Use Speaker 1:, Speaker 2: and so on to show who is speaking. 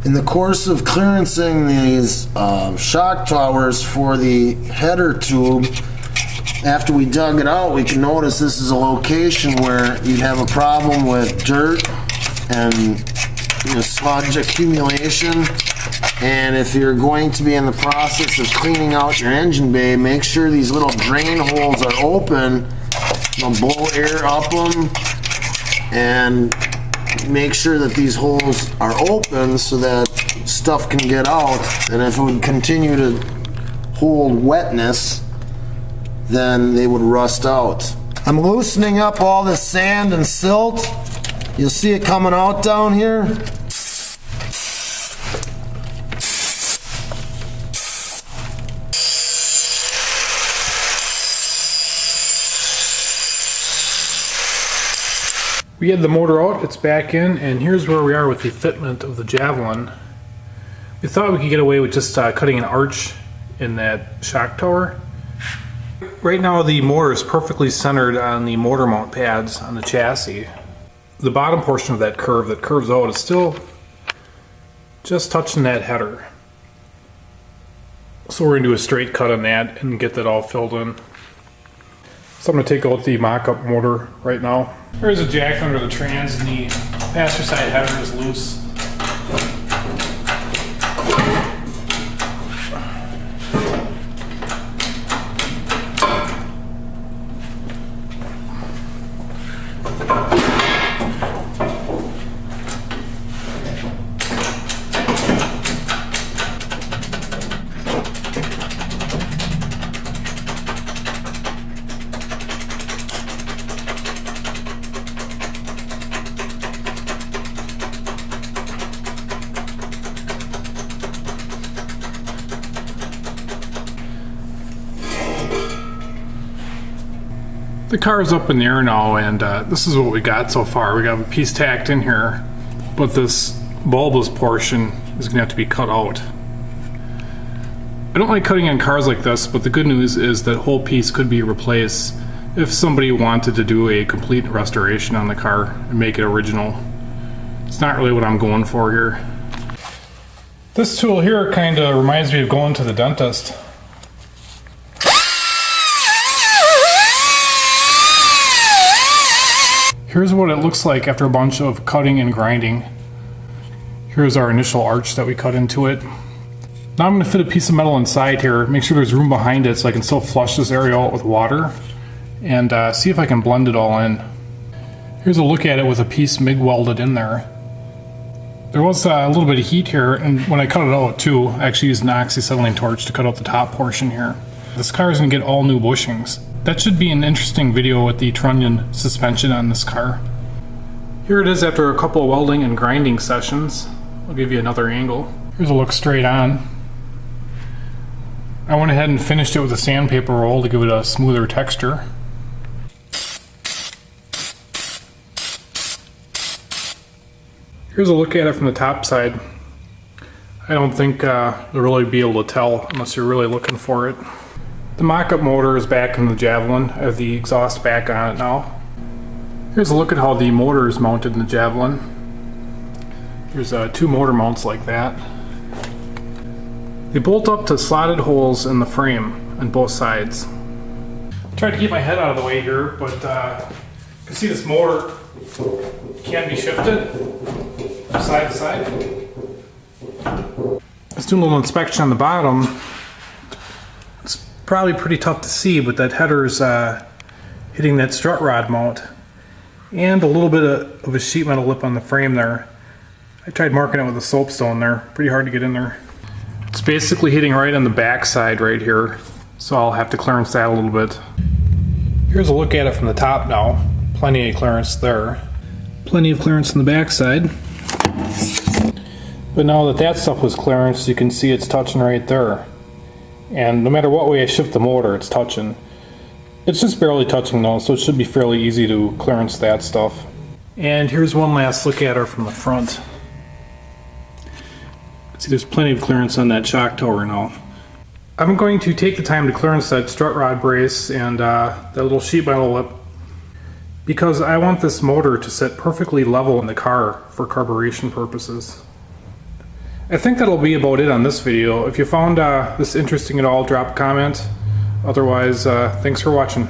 Speaker 1: In the course of clearancing these shock towers for the header tube, after we dug it out, we can notice this is a location where you'd have a problem with dirt and sludge accumulation. And if you're going to be in the process of cleaning out your engine bay, make sure these little drain holes are open. They'll blow air up them, and make sure that these holes are open so that stuff can get out. And if it would continue to hold wetness, then they would rust out. I'm loosening up all this sand and silt. You'll see it coming out down here.
Speaker 2: We had the motor out, it's back in, and here's where we are with the fitment of the Javelin. We thought we could get away with just cutting an arch in that shock tower. Right now the motor is perfectly centered on the motor mount pads on the chassis. The bottom portion of that curve that curves out is still just touching that header. So we're going to do a straight cut on that and get that all filled in. So I'm going to take out the mock-up motor right now. There's a jack under the trans and the passenger side header is loose. The car is up in the air now, and this is what we got so far. We got a piece tacked in here, but this bulbous portion is going to have to be cut out. I don't like cutting on cars like this, but the good news is that whole piece could be replaced if somebody wanted to do a complete restoration on the car and make it original. It's not really what I'm going for here. This tool here kind of reminds me of going to the dentist. Here's what it looks like after a bunch of cutting and grinding. Here's our initial arch that we cut into it. Now I'm going to fit a piece of metal inside here, make sure there's room behind it so I can still flush this area out with water, and see if I can blend it all in. Here's a look at it with a piece MIG welded in there. There was a little bit of heat here, and when I cut it out too, I actually used an oxyacetylene torch to cut out the top portion here. This car is going to get all new bushings. That should be an interesting video with the trunnion suspension on this car. Here it is after a couple of welding and grinding sessions. I'll give you another angle. Here's a look straight on. I went ahead and finished it with a sandpaper roll to give it a smoother texture. Here's a look at it from the top side. I don't think you'll really be able to tell unless you're really looking for it. The mock-up motor is back in the Javelin. I have the exhaust back on it now. Here's a look at how the motor is mounted in the Javelin. There's two motor mounts like that. They bolt up to slotted holes in the frame on both sides. Try to keep my head out of the way here, but you can see this motor can be shifted side to side. Let's do a little inspection on the bottom. It's probably pretty tough to see, but that header's hitting that strut rod mount and a little bit of a sheet metal lip on the frame there. I tried marking it with a soapstone there. Pretty hard to get in there. It's basically hitting right on the back side right here, so I'll have to clearance that a little bit. Here's a look at it from the top now. Plenty of clearance there. Plenty of clearance on the back side. But now that that stuff was clearanced, you can see it's touching right there. And no matter what way I shift the motor, it's touching. It's just barely touching though, so it should be fairly easy to clearance that stuff. And here's one last look at her from the front. See, there's plenty of clearance on that shock tower now. I'm going to take the time to clearance that strut rod brace and that little sheet metal lip, because I want this motor to sit perfectly level in the car for carburation purposes. I think that'll be about it on this video. If you found this interesting at all, drop a comment. Otherwise, thanks for watching.